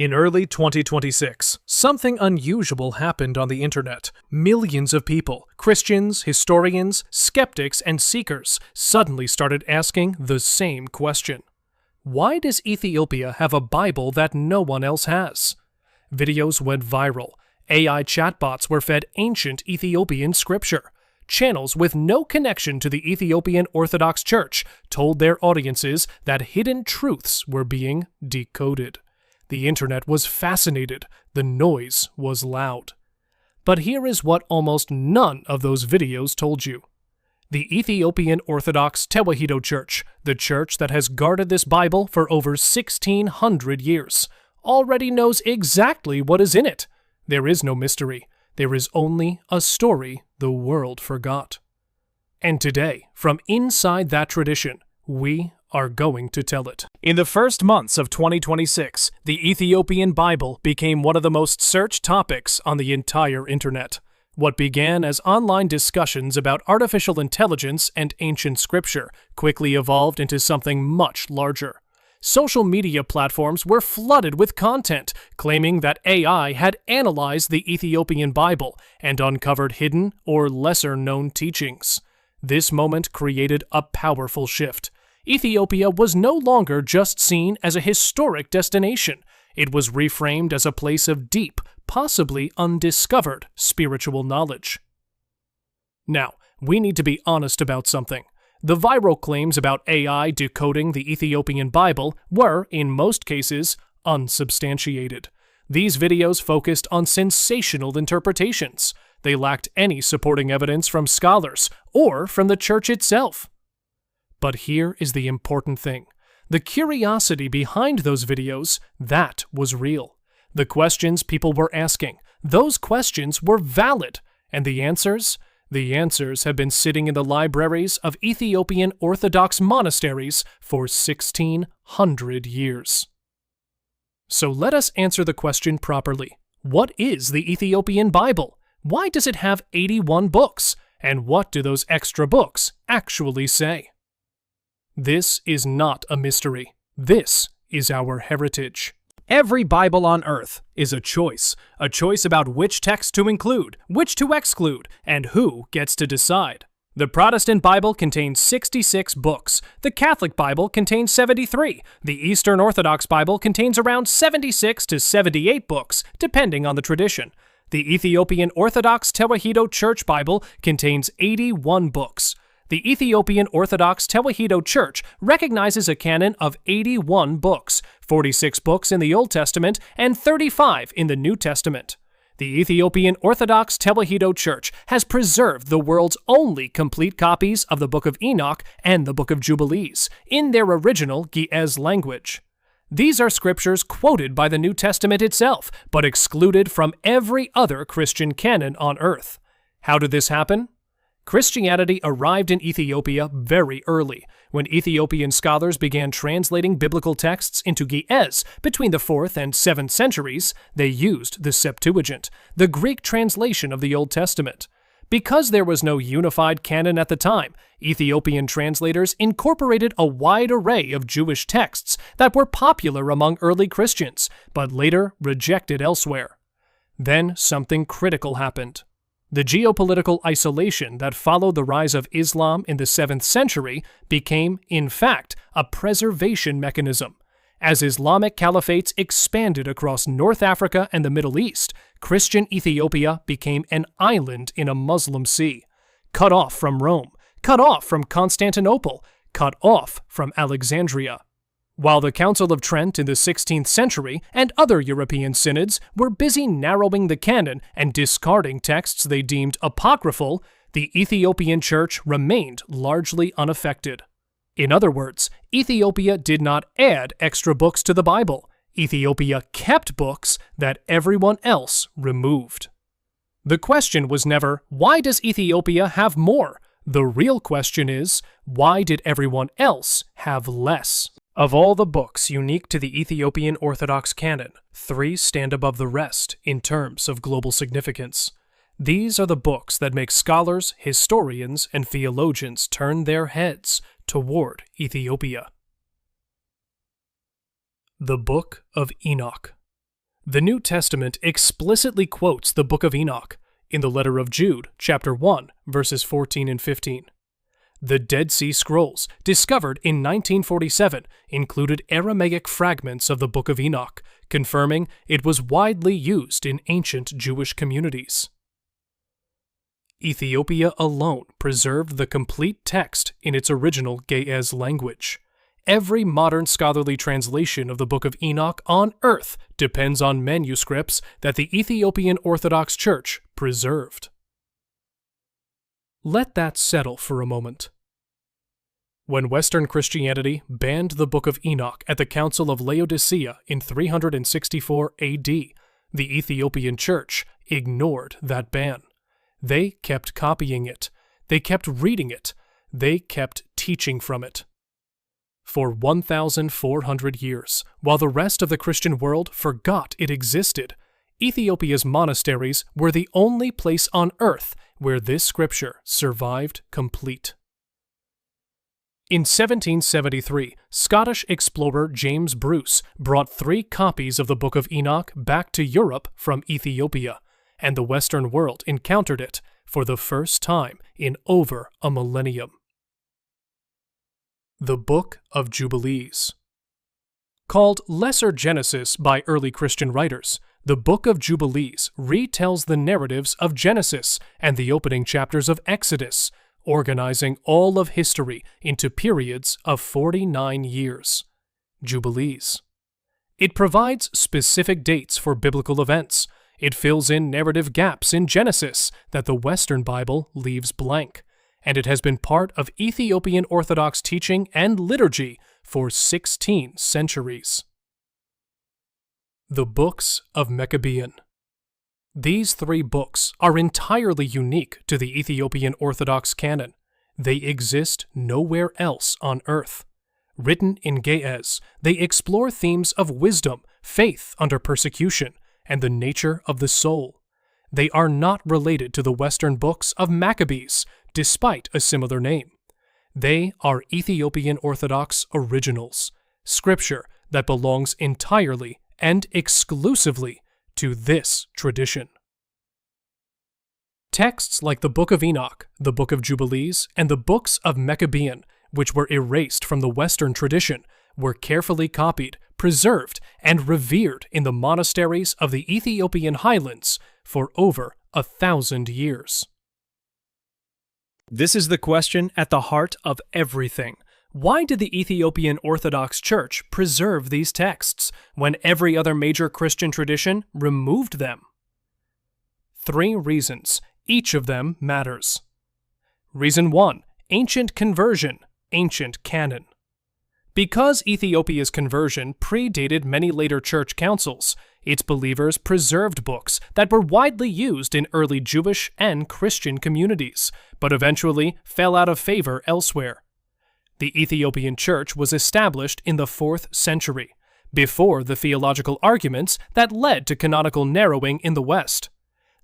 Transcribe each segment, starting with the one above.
In early 2026, something unusual happened on the internet. Millions of people, Christians, historians, skeptics, and seekers, suddenly started asking the same question. Why does Ethiopia have a Bible that no one else has? Videos went viral. AI chatbots were fed ancient Ethiopian scripture. Channels with no connection to the Ethiopian Orthodox Church told their audiences that hidden truths were being decoded. The internet was fascinated. The noise was loud. But here is what almost none of those videos told you. The Ethiopian Orthodox Tewahedo Church, the church that has guarded this Bible for over 1,600 years, already knows exactly what is in it. There is no mystery. There is only a story the world forgot. And today, from inside that tradition, we are going to tell it. In the first months of 2026, the Ethiopian Bible became one of the most searched topics on the entire internet. What began as online discussions about artificial intelligence and ancient scripture quickly evolved into something much larger. Social media platforms were flooded with content claiming that AI had analyzed the Ethiopian Bible and uncovered hidden or lesser-known teachings. This moment created a powerful shift. Ethiopia was no longer just seen as a historic destination. It was reframed as a place of deep, possibly undiscovered spiritual knowledge. Now, we need to be honest about something. The viral claims about AI decoding the Ethiopian Bible were, in most cases, unsubstantiated. These videos focused on sensational interpretations. They lacked any supporting evidence from scholars or from the church itself. But here is the important thing. The curiosity behind those videos, that was real. The questions people were asking, those questions were valid. And the answers? The answers have been sitting in the libraries of Ethiopian Orthodox monasteries for 1,600 years. So let us answer the question properly. What is the Ethiopian Bible? Why does it have 81 books? And what do those extra books actually say? This is not a mystery. This is our heritage. Every Bible on earth is a choice about which text to include, which to exclude, and who gets to decide. The Protestant Bible contains 66 books. The Catholic Bible contains 73. The Eastern Orthodox Bible contains around 76 to 78 books, depending on the tradition. The Ethiopian Orthodox Tewahedo Church Bible contains 81 books. The Ethiopian Orthodox Tewahedo Church recognizes a canon of 81 books, 46 books in the Old Testament and 35 in the New Testament. The Ethiopian Orthodox Tewahedo Church has preserved the world's only complete copies of the Book of Enoch and the Book of Jubilees in their original Ge'ez language. These are scriptures quoted by the New Testament itself, but excluded from every other Christian canon on earth. How did this happen? Christianity arrived in Ethiopia very early, when Ethiopian scholars began translating biblical texts into Ge'ez between the 4th and 7th centuries. They used the Septuagint, the Greek translation of the Old Testament. Because there was no unified canon at the time, Ethiopian translators incorporated a wide array of Jewish texts that were popular among early Christians, but later rejected elsewhere. Then something critical happened. The geopolitical isolation that followed the rise of Islam in the 7th century became, in fact, a preservation mechanism. As Islamic caliphates expanded across North Africa and the Middle East, Christian Ethiopia became an island in a Muslim sea, cut off from Rome, cut off from Constantinople, cut off from Alexandria. While the Council of Trent in the 16th century and other European synods were busy narrowing the canon and discarding texts they deemed apocryphal, the Ethiopian Church remained largely unaffected. In other words, Ethiopia did not add extra books to the Bible. Ethiopia kept books that everyone else removed. The question was never, why does Ethiopia have more? The real question is, why did everyone else have less? Of all the books unique to the Ethiopian Orthodox canon, 3 stand above the rest in terms of global significance. These are the books that make scholars, historians, and theologians turn their heads toward Ethiopia. The Book of Enoch. The New Testament explicitly quotes the Book of Enoch in the letter of Jude, chapter 1, verses 14 and 15. The Dead Sea Scrolls, discovered in 1947, included Aramaic fragments of the Book of Enoch, confirming it was widely used in ancient Jewish communities. Ethiopia alone preserved the complete text in its original Ge'ez language. Every modern scholarly translation of the Book of Enoch on earth depends on manuscripts that the Ethiopian Orthodox Church preserved. Let that settle for a moment. When Western Christianity banned the Book of Enoch at the Council of Laodicea in 364 AD, the Ethiopian Church ignored that ban. They kept copying it. They kept reading it. They kept teaching from it. For 1,400 years, while the rest of the Christian world forgot it existed, Ethiopia's monasteries were the only place on earth where this scripture survived complete. In 1773, Scottish explorer James Bruce brought 3 copies of the Book of Enoch back to Europe from Ethiopia, and the Western world encountered it for the first time in over a millennium. The Book of Jubilees. Called Lesser Genesis by early Christian writers, the Book of Jubilees retells the narratives of Genesis and the opening chapters of Exodus, organizing all of history into periods of 49 years. Jubilees. It provides specific dates for biblical events. It fills in narrative gaps in Genesis that the Western Bible leaves blank, and it has been part of Ethiopian Orthodox teaching and liturgy for 16 centuries. The Books of Meccabian. These 3 books are entirely unique to the Ethiopian Orthodox canon. They exist nowhere else on earth. Written in Ge'ez, they explore themes of wisdom, faith under persecution, and the nature of the soul. They are not related to the Western books of Maccabees, despite a similar name. They are Ethiopian Orthodox originals, scripture that belongs entirely and exclusively to this tradition. Texts like the Book of Enoch, the Book of Jubilees, and the Books of Meccabian, which were erased from the Western tradition, were carefully copied, preserved, and revered in the monasteries of the Ethiopian highlands for over 1,000 years. This is the question at the heart of everything. Why did the Ethiopian Orthodox Church preserve these texts when every other major Christian tradition removed them? 3 reasons. Each of them matters. Reason 1. Ancient conversion, ancient canon. Because Ethiopia's conversion predated many later church councils, its believers preserved books that were widely used in early Jewish and Christian communities, but eventually fell out of favor elsewhere. The Ethiopian Church was established in the 4th century, before the theological arguments that led to canonical narrowing in the West.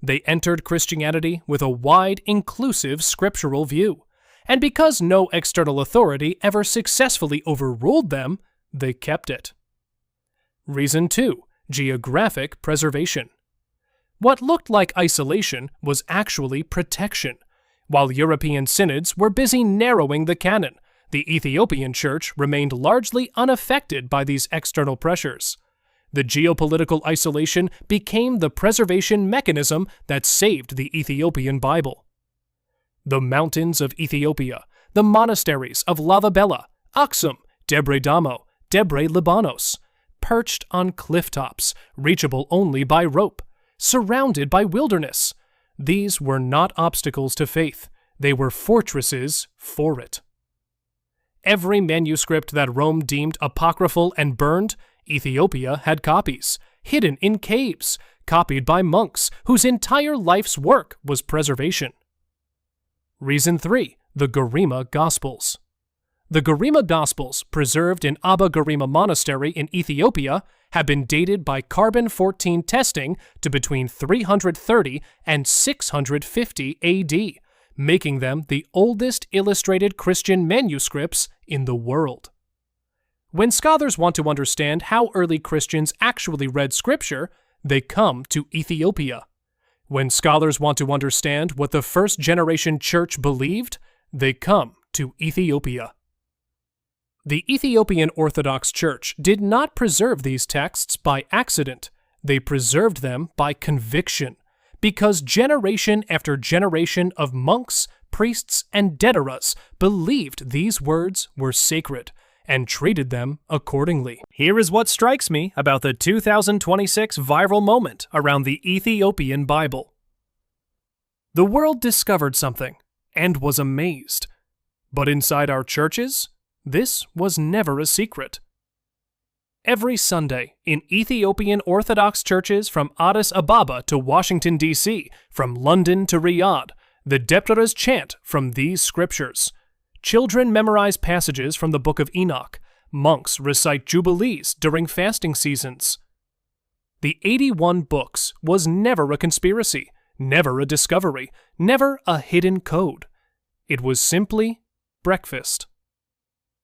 They entered Christianity with a wide, inclusive scriptural view, and because no external authority ever successfully overruled them, they kept it. Reason 2. Geographic preservation. What looked like isolation was actually protection. While European synods were busy narrowing the canon, the Ethiopian Church remained largely unaffected by these external pressures. The geopolitical isolation became the preservation mechanism that saved the Ethiopian Bible. The mountains of Ethiopia, the monasteries of Lalibela, Aksum, Debre Damo, Debre Libanos, perched on cliff tops, reachable only by rope, surrounded by wilderness. These were not obstacles to faith, they were fortresses for it. Every manuscript that Rome deemed apocryphal and burned, Ethiopia had copies, hidden in caves, copied by monks whose entire life's work was preservation. Reason 3. The Garima Gospels. The Garima Gospels, preserved in Abba Garima Monastery in Ethiopia, have been dated by carbon-14 testing to between 330 and 650 AD, making them the oldest illustrated Christian manuscripts in the world. When scholars want to understand how early Christians actually read Scripture, they come to Ethiopia. When scholars want to understand what the first-generation church believed, they come to Ethiopia. The Ethiopian Orthodox Church did not preserve these texts by accident. They preserved them by conviction, because generation after generation of monks, priests, and Dederas believed these words were sacred and treated them accordingly. Here is what strikes me about the 2026 viral moment around the Ethiopian Bible. The world discovered something and was amazed. But inside our churches, this was never a secret. Every Sunday, in Ethiopian Orthodox churches from Addis Ababa to Washington, D.C., from London to Riyadh, the Debteras chant from these scriptures. Children memorize passages from the Book of Enoch. Monks recite Jubilees during fasting seasons. The 81 books was never a conspiracy, never a discovery, never a hidden code. It was simply breakfast.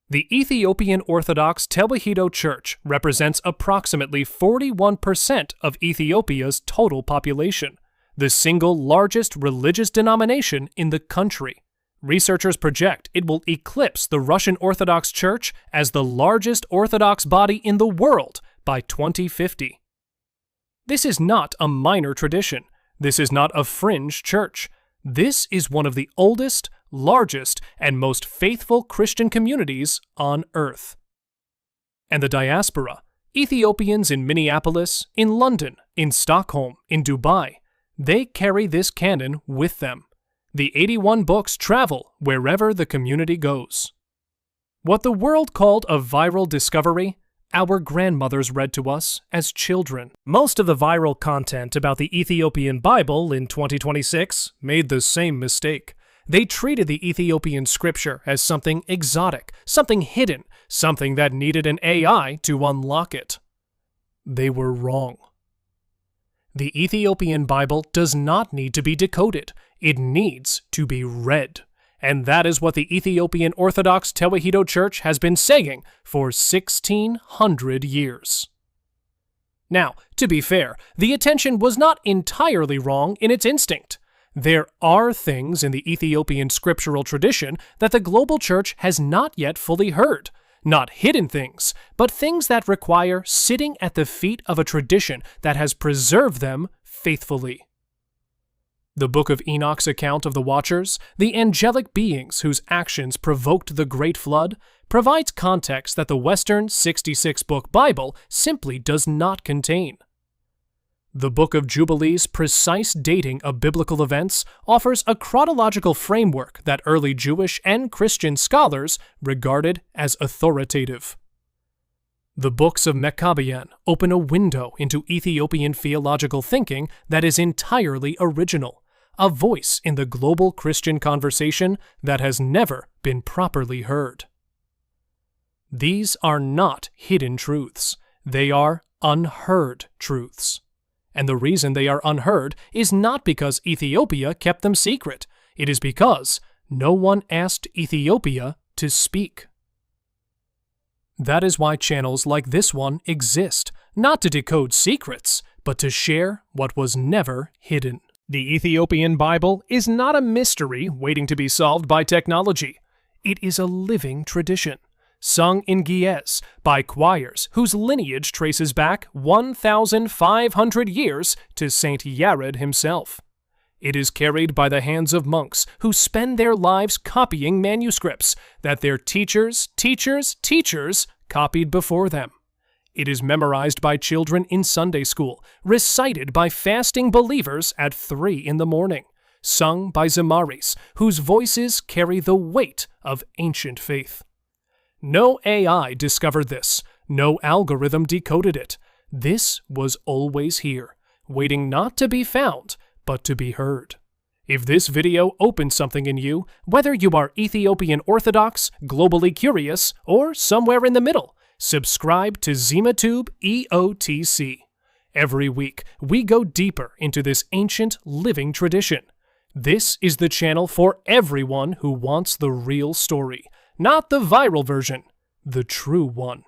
The Ethiopian Orthodox Tewahedo Church represents approximately 41% of Ethiopia's total population, the single largest religious denomination in the country. Researchers project it will eclipse the Russian Orthodox Church as the largest Orthodox body in the world by 2050. This is not a minor tradition. This is not a fringe church. This is one of the oldest, largest, and most faithful Christian communities on earth. And the diaspora, Ethiopians in Minneapolis, in London, in Stockholm, in Dubai, they carry this canon with them. The 81 books travel wherever the community goes. What the world called a viral discovery, our grandmothers read to us as children. Most of the viral content about the Ethiopian Bible in 2026 made the same mistake. They treated the Ethiopian scripture as something exotic, something hidden, something that needed an AI to unlock it. They were wrong. The Ethiopian Bible does not need to be decoded. It needs to be read. And that is what the Ethiopian Orthodox Tewahedo Church has been saying for 1,600 years. Now, to be fair, the attention was not entirely wrong in its instinct. There are things in the Ethiopian scriptural tradition that the global church has not yet fully heard. Not hidden things, but things that require sitting at the feet of a tradition that has preserved them faithfully. The Book of Enoch's account of the Watchers, the angelic beings whose actions provoked the Great Flood, provides context that the Western 66-book Bible simply does not contain. The Book of Jubilees' precise dating of biblical events offers a chronological framework that early Jewish and Christian scholars regarded as authoritative. The Books of Meccabian open a window into Ethiopian theological thinking that is entirely original, a voice in the global Christian conversation that has never been properly heard. These are not hidden truths. They are unheard truths. And the reason they are unheard is not because Ethiopia kept them secret. It is because no one asked Ethiopia to speak. That is why channels like this one exist, not to decode secrets, but to share what was never hidden. The Ethiopian Bible is not a mystery waiting to be solved by technology. It is a living tradition, sung in Ge'ez by choirs whose lineage traces back 1,500 years to Saint Yared himself. It is carried by the hands of monks who spend their lives copying manuscripts that their teachers' copied before them. It is memorized by children in Sunday school, recited by fasting believers at 3 in the morning, sung by Zemaris whose voices carry the weight of ancient faith. No AI discovered this. No algorithm decoded it. This was always here, waiting not to be found, but to be heard. If this video opened something in you, whether you are Ethiopian Orthodox, globally curious, or somewhere in the middle, subscribe to ZemaTube EOTC. Every week, we go deeper into this ancient living tradition. This is the channel for everyone who wants the real story, not the viral version, the true one.